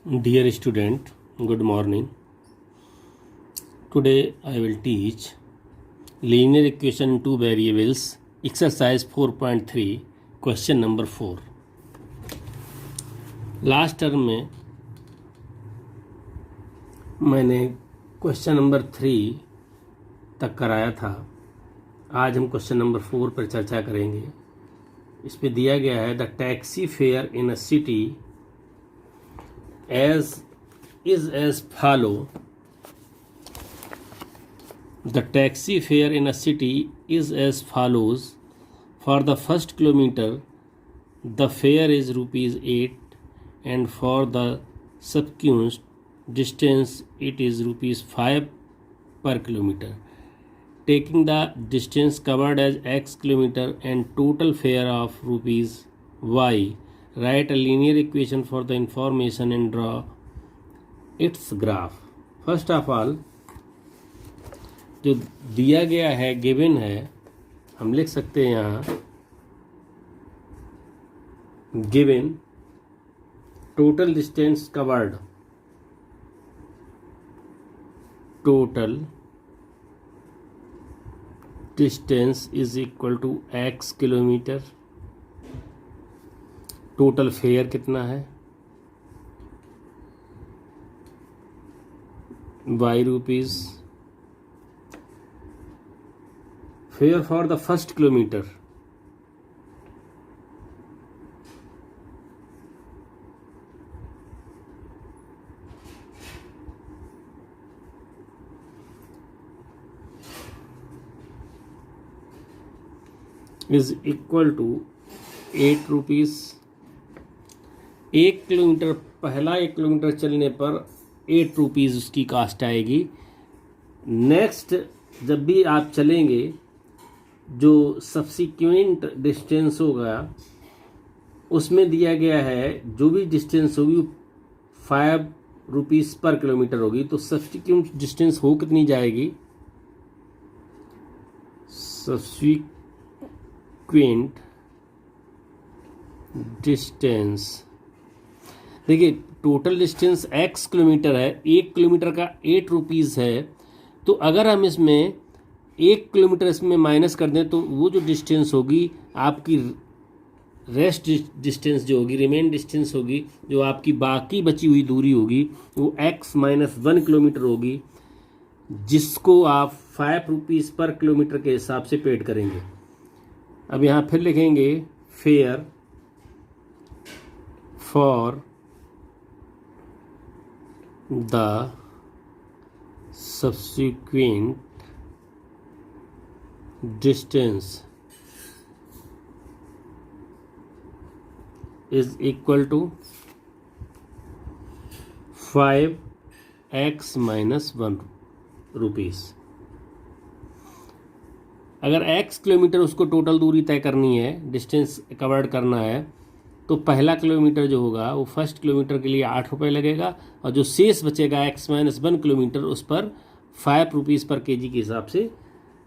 Dear student, good morning. Today I will teach linear equation in two variables, exercise 4.3, question number 4. Last term में मैंने question number 3 तक कराया था. आज हम क्वेश्चन नंबर 4 पर चर्चा करेंगे. इस पे दिया गया है the taxi fair in a city as follow. The taxi fare in a city is as follows. For the first kilometer, the fare is ₹8, and for the subsequent distance, it is ₹5 per kilometer. Taking the distance covered as X kilometer and total fare of ₹Y, write a linear equation for the information and draw its graph. First of all, जो दिया गया है given है, हम लिख सकते हैं यहाँ given total distance covered, total distance is equal to X kilometre. Total fare कितना है? Y rupees. Fare for the first kilometer is equal to 8 rupees. 1 kilometre, पहला 1 किलोमीटर चलने पर 8 रुपीज़ उसकी कास्ट आएगी. नेक्स्ट जब भी आप चलेंगे, जो सब्सिक्वेंट डिस्टेंस होगा उसमें दिया गया है जो भी डिस्टेंस होगी 5 रुपीज़ पर किलोमीटर होगी. तो सब्सिक्वेंट डिस्टेंस हो कितनी जाएगी? सब्सिक्वेंट डिस्टेंस, देखिए टोटल डिस्टेंस X किलोमीटर है, 1 किलोमीटर का 8 रुपीज़ है. तो अगर हम इसमें 1 किलोमीटर इसमें माइनस कर दें तो वो जो डिस्टेंस होगी आपकी रेस्ट डिस्टेंस जो होगी, रिमेन डिस्टेंस होगी, जो आपकी बाकी बची हुई दूरी होगी वो X-1 किलोमीटर होगी, जिसको आप 5 रुपीज़ पर किलोमीटर के हिसाब से पेड करेंगे. अब यहाँ फिर लिखेंगे fair for the subsequent distance is equal to 5x-1 rupees. अगर x किलोमीटर उसको टोटल दूरी तय करनी है, डिस्टेंस कवर्ड करना है, तो पहला किलोमीटर जो होगा वो फर्स्ट किलोमीटर के लिए 8 रुपये लगेगा, और जो शेष बचेगा X-1 किलोमीटर उस पर 5 रुपीज़ पर केजी के हिसाब से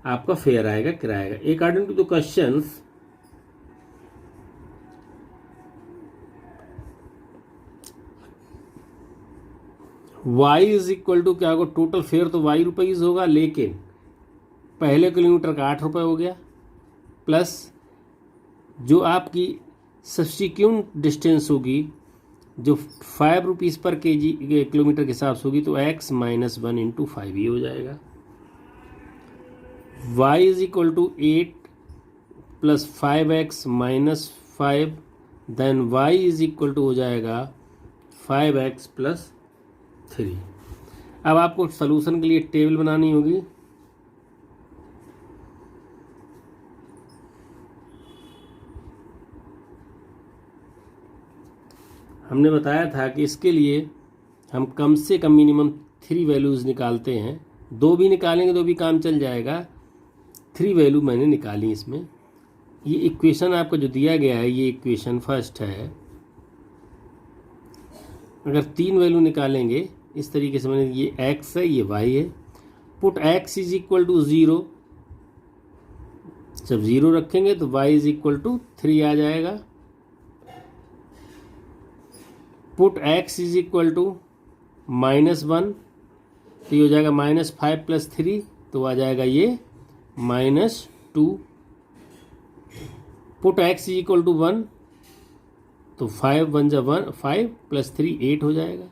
आपका फेयर आएगा, किराया. According to the questions, Y is equal to क्या होगा? टोटल फेयर तो Y रुपीज़ होगा, लेकिन पहले किलोमीटर का 8 रुपये हो गया, प्लस जो आपकी सब्सिक्वेंट डिस्टेंस होगी जो 5 रुपीज़ पर केजी किलोमीटर के हिसाब से होगी, तो X-1 इंटू 5 ही हो जाएगा. Y is equal to 8 plus 5x-5, then Y is equal to हो जाएगा 5x प्लस 3. अब आपको सलूशन के लिए टेबल बनानी होगी. हमने बताया था कि इसके लिए हम कम से कम मिनिमम 3 वैल्यूज़ निकालते हैं. 2 भी निकालेंगे तो भी काम चल जाएगा. 3 वैल्यू मैंने निकाली इसमें. ये इक्वेशन आपको जो दिया गया है, ये इक्वेशन फर्स्ट है. अगर 3 वैल्यू निकालेंगे इस तरीके से, मैंने ये x है, ये y है. Put x is equal to 0. जब 0 रखेंगे तो y इज इक्वल टू 3 आ जाएगा. Put x is equal to -1, तो ये हो जाएगा -5 + 3, तो आ जाएगा ये -2. Put x is equal to 1, तो 5 1 जा 1, 5 + 3 8 हो जाएगा.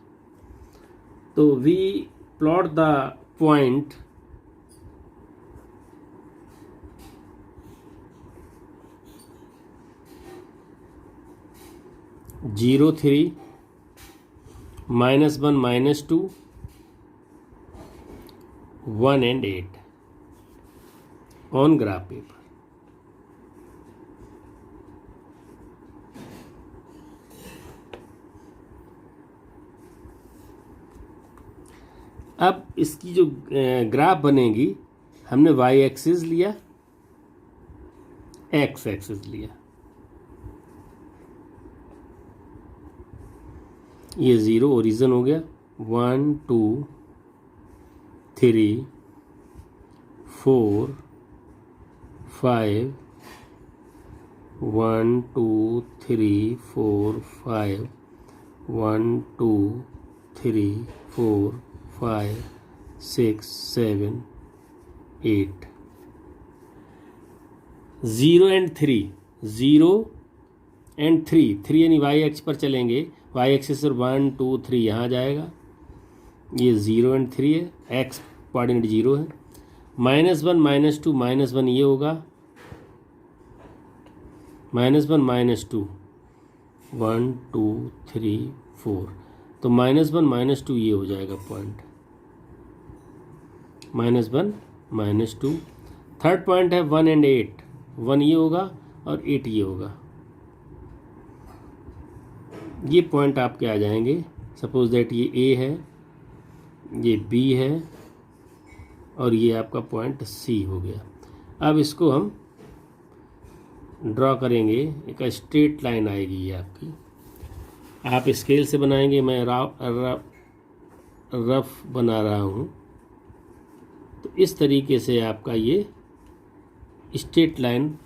तो we plot the point 0 3 -1 -2 1 and 8 on graph paper. अब इसकी जो ग्राफ बनेगी, हमने y एक्सिस लिया, x एक्सिस लिया, ये 0 ओरिजिन हो गया, 1 2 3 4 5 1 2 3 4 5 1 2 3 4 5 6 7 8 0 and 3 0 and 3 यानी y एक्स पर चलेंगे, y एक्सिस पर 1 2 3 यहाँ जाएगा, ये 0 and 3 है, x कोऑर्डिनेट 0 है, -1 -2 -1 ये होगा, -1 -2 1 2 3 4, तो -1 -2 ये हो जाएगा पॉइंट, -1 -2. थर्ड पॉइंट है 1 and 8, 1 ये होगा और 8 ये होगा, ये पॉइंट आपके आ जाएंगे. सपोज दैट ये A है, ये B है और ये आपका पॉइंट C हो गया. अब इसको हम ड्रॉ करेंगे, एक स्ट्रेट लाइन आएगी ये आपकी. आप स्केल से बनाएंगे, मैं रफ बना रहा हूँ. तो इस तरीके से आपका ये स्ट्रेट लाइन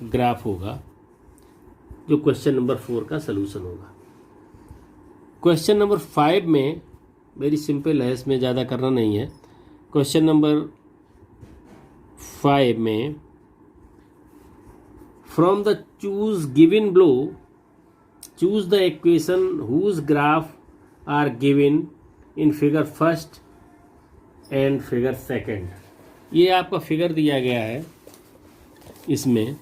ग्राफ होगा, जो क्वेश्चन नंबर 4 का सलूशन होगा. क्वेश्चन नंबर 5 में वेरी सिंपल है, इसमें ज़्यादा करना नहीं है. क्वेश्चन नंबर 5 में from the choose given below, choose the equation whose graph are given in figure first and figure second. ये आपका फिगर दिया गया है, इसमें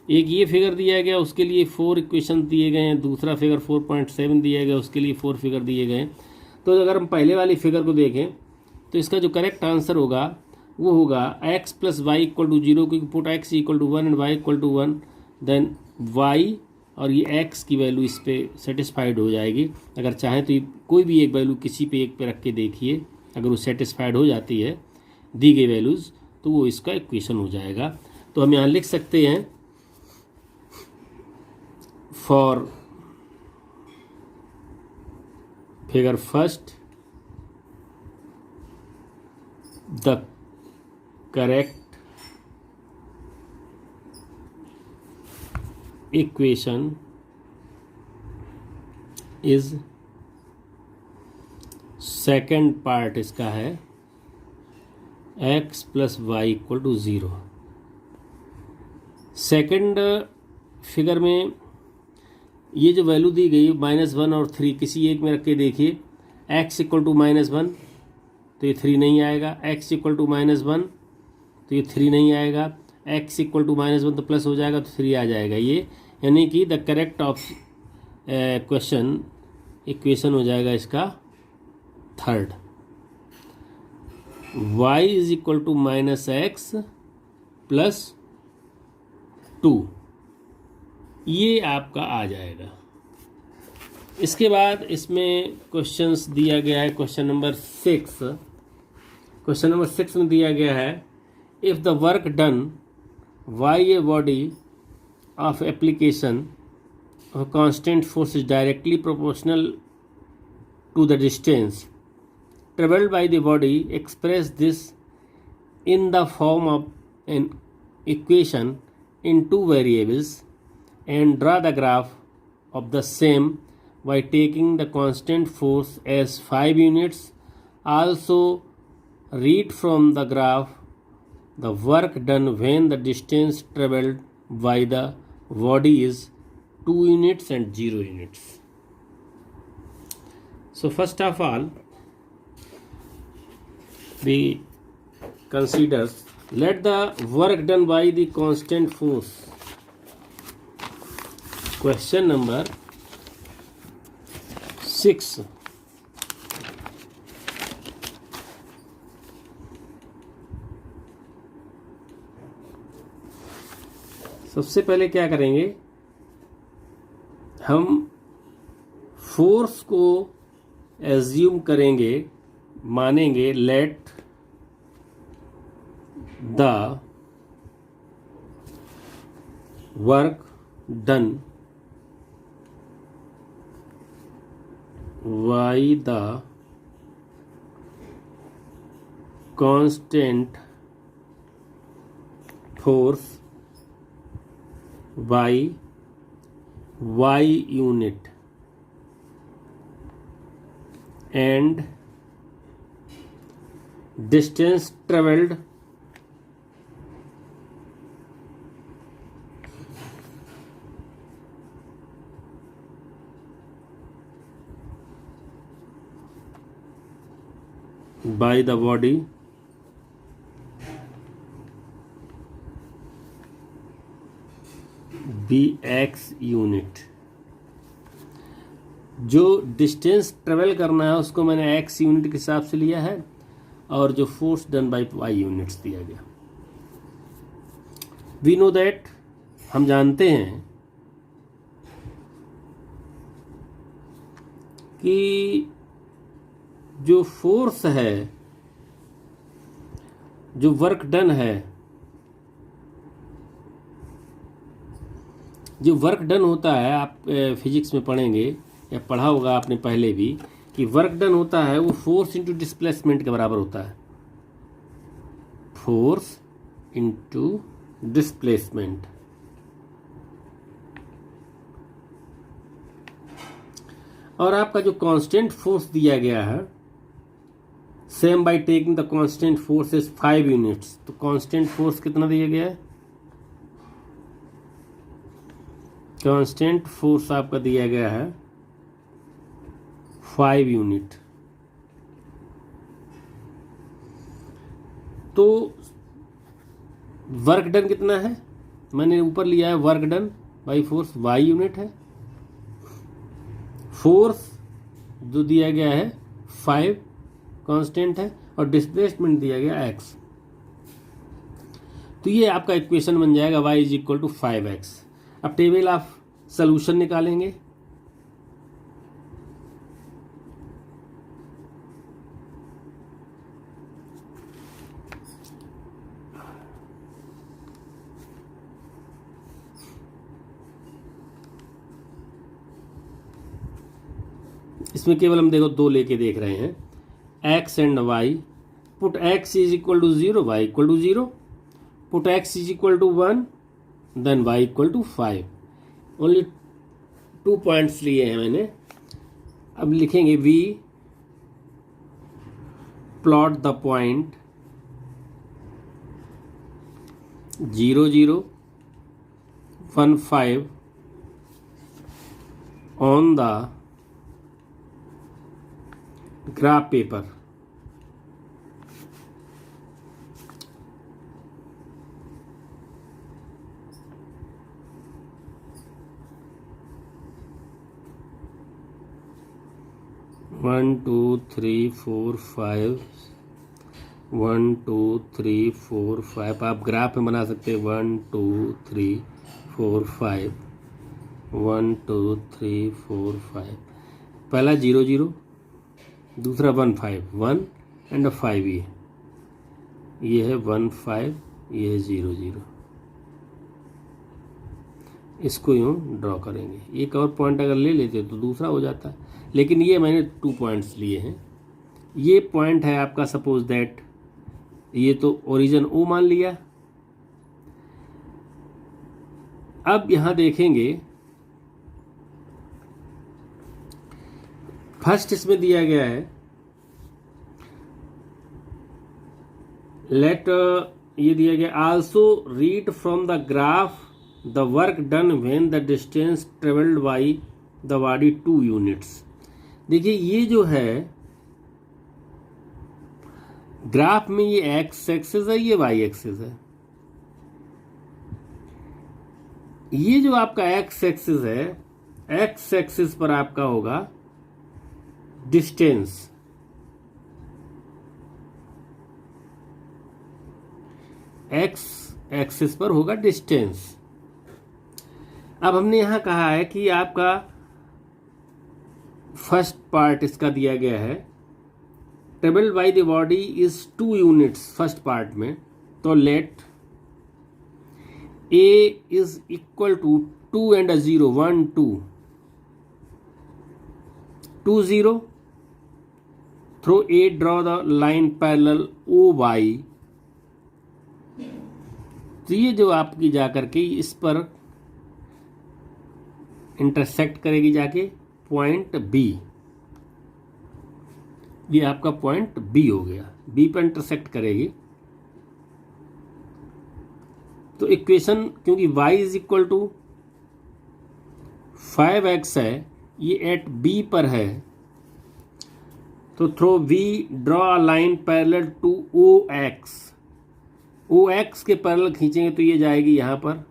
एक ये फिगर दिया गया, उसके लिए 4 इक्वेशन दिए गए हैं, दूसरा फिगर 4.7 दिया गया, उसके लिए 4 फिगर दिए गए हैं. तो अगर हम पहले वाली फिगर को देखें तो इसका जो करेक्ट आंसर होगा वो होगा x + y = 0, क्योंकि put x = 1 and y = 1, then y और ये x की वैल्यू इस पर सेटिस्फाइड हो जाएगी. अगर चाहें तो कोई भी एक वैल्यू किसी पे एक पे रख के देखिए, अगर वो सेटिस्फाइड हो जाती है दी गई वैल्यूज़, तो वो इसका इक्वेशन हो जाएगा. तो हम यहाँ लिख सकते हैं, for figure first the correct equation is, second part इसका है x + y = 0. सेकंड फिगर में ये जो वैल्यू दी गई -1 और 3 किसी एक में रख के देखिए. x = -1 तो ये 3 नहीं आएगा, x = -1 तो ये 3 नहीं आएगा, x = -1 तो प्लस हो जाएगा तो 3 आ जाएगा. ये यानी कि the correct of question equation हो जाएगा इसका थर्ड. y = -x + 2, ये आपका आ जाएगा. इसके बाद इसमें क्वेश्चंस दिया गया है. क्वेश्चन नंबर 6 में दिया गया है, if the work done by a body of application of constant force is directly proportional to the distance travelled by the body, express this in the form of an equation in 2 variables and draw the graph of the same by taking the constant force as 5 units. Also read from the graph the work done when the distance travelled by the body is 2 units and 0 units. So first of all, we consider, let the work done by the constant force. Question number 6. सबसे पहले क्या करेंगे, हम force को assume करेंगे, मानेंगे let the work done by the constant force by y unit and distance travelled by the body bx unit. जो distance travel करना है उसको मैंने x यूनिट के हिसाब से लिया है और जो force done by y units दिया गया. वी नो दैट, हम जानते हैं कि जो फोर्स है, जो वर्क डन है, जो वर्क डन होता है, आप फिजिक्स में पढ़ेंगे या पढ़ा होगा आपने पहले भी कि वर्क डन होता है वो फोर्स इंटू डिस्प्लेसमेंट के बराबर होता है. Force into displacement. और आपका जो कांस्टेंट फोर्स दिया गया है, same by taking the constant force is 5 units. तो कांस्टेंट फोर्स कितना दिया गया है? कांस्टेंट फोर्स आपका दिया गया है 5 यूनिट. तो वर्क डन कितना है? मैंने ऊपर लिया है work done by force y unit है. फोर्स जो दिया गया है 5 कांस्टेंट है और डिस्प्लेसमेंट दिया गया x. तो ये आपका इक्वेशन बन जाएगा y is equal to 5x. अब टेबल ऑफ सॉल्यूशन निकालेंगे. इसमें केवल हम देखो दो लेके देख रहे हैं, x and y. Put x is equal to 0, y equal to 0. Put x is equal to 1, then y equal to 5. Only 2 points लिए हैं मैंने. अब लिखेंगे v plot the point 0 0 1 5 on the graph paper. One two three four five 1 2 3 4 5. आप graph में बना सकते हैं 1 2 3 4 5 1 2 3 4 5. पहला 0 0, दूसरा 1 5 1 एंड 5. ये है 1 5, ये है 0 0. इसको यूँ ड्रॉ करेंगे. एक और पॉइंट अगर ले लेते तो दूसरा हो जाता, लेकिन ये मैंने 2 पॉइंट्स लिए हैं. ये पॉइंट है आपका, सपोज दैट ये तो ओरिजिन O मान लिया. अब यहाँ देखेंगे फर्स्ट इसमें दिया गया है लेट ये दिया गया also read from the graph the work done when the distance travelled by the body 2 units. देखिए ये जो है ग्राफ में ये एक्स एक्सिस है, ये वाई एक्सिस है। ये जो आपका एक्स एक्सिस है, एक्स एक्सिस पर आपका होगा डिस्टेंस, एक्स एक्सिस पर होगा डिस्टेंस। अब हमने यहां कहा है कि आपका फर्स्ट पार्ट इसका दिया गया है travelled by the body is 2 units first part में, तो let a is equal to 2 and 0 1 2 2 0 through a draw the line parallel O by. तो ये जो आपकी जाकर के इस पर इंटरसेक्ट करेगी जाके पॉइंट बी, ये आपका पॉइंट बी हो गया, बी पर इंटरसेक्ट करेगी। तो इक्वेशन क्योंकि y is equal to 5x है, ये एट बी पर है, तो through we draw a line parallel to O X के पैरेलल खींचेंगे तो ये जाएगी यहां पर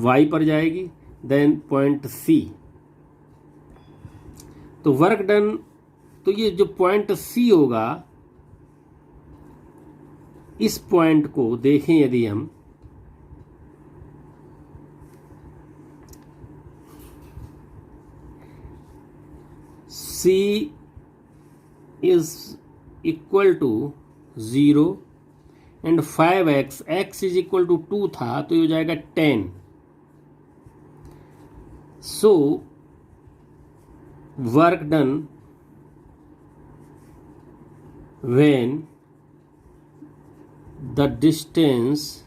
y पर जाएगी, देन पॉइंट C। तो वर्क डन, तो ये जो पॉइंट C होगा, इस पॉइंट को देखें यदि हम, C is equal to 0 and 5x, x is equal to 2 था तो ये हो जाएगा 10। So work done when the distance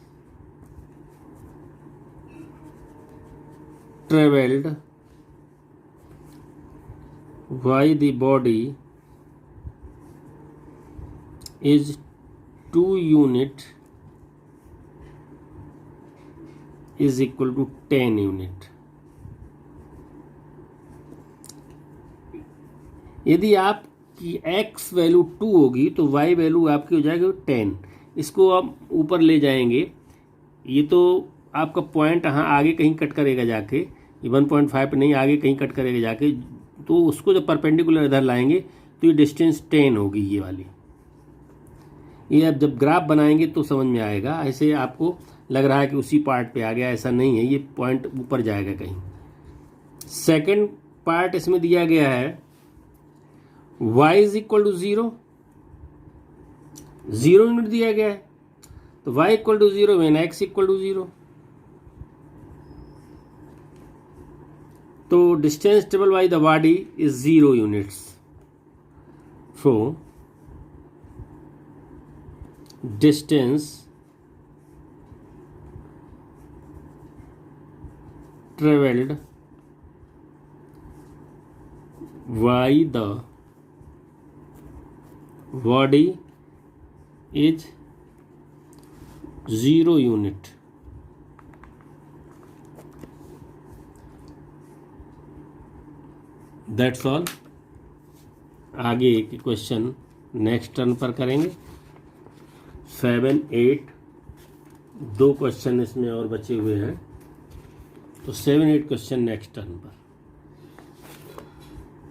traveled by the body is 2 unit is equal to 10 unit। यदि आप की x वैल्यू 2 होगी तो y वैल्यू आपकी हो जाएगी 10। इसको आप ऊपर ले जाएंगे, ये तो आपका पॉइंट यहाँ आगे कहीं कट करेगा जाके, ये 1.5 नहीं आगे कहीं कट करेगा जाके, तो उसको जब परपेंडिकुलर इधर लाएंगे तो ये डिस्टेंस 10 होगी ये वाली। ये अब जब ग्राफ बनाएंगे तो समझ में आएगा, ऐसे आपको लग रहा है कि उसी पार्ट पे आ गया, ऐसा नहीं है, ये पॉइंट ऊपर जाएगा कहीं। सेकेंड पार्ट इसमें दिया गया है y is equal to 0 unit दिया गया है, तो y equal to 0 when x equal to 0। तो distance travelled by the body is 0 units. So distance travelled by the body is 0 unit। That's all. आगे के क्वेश्चन नेक्स्ट टर्न पर करेंगे। 7, 8 2 question इसमें और बचे हुए हैं, तो 7, 8 क्वेश्चन नेक्स्ट टर्न पर।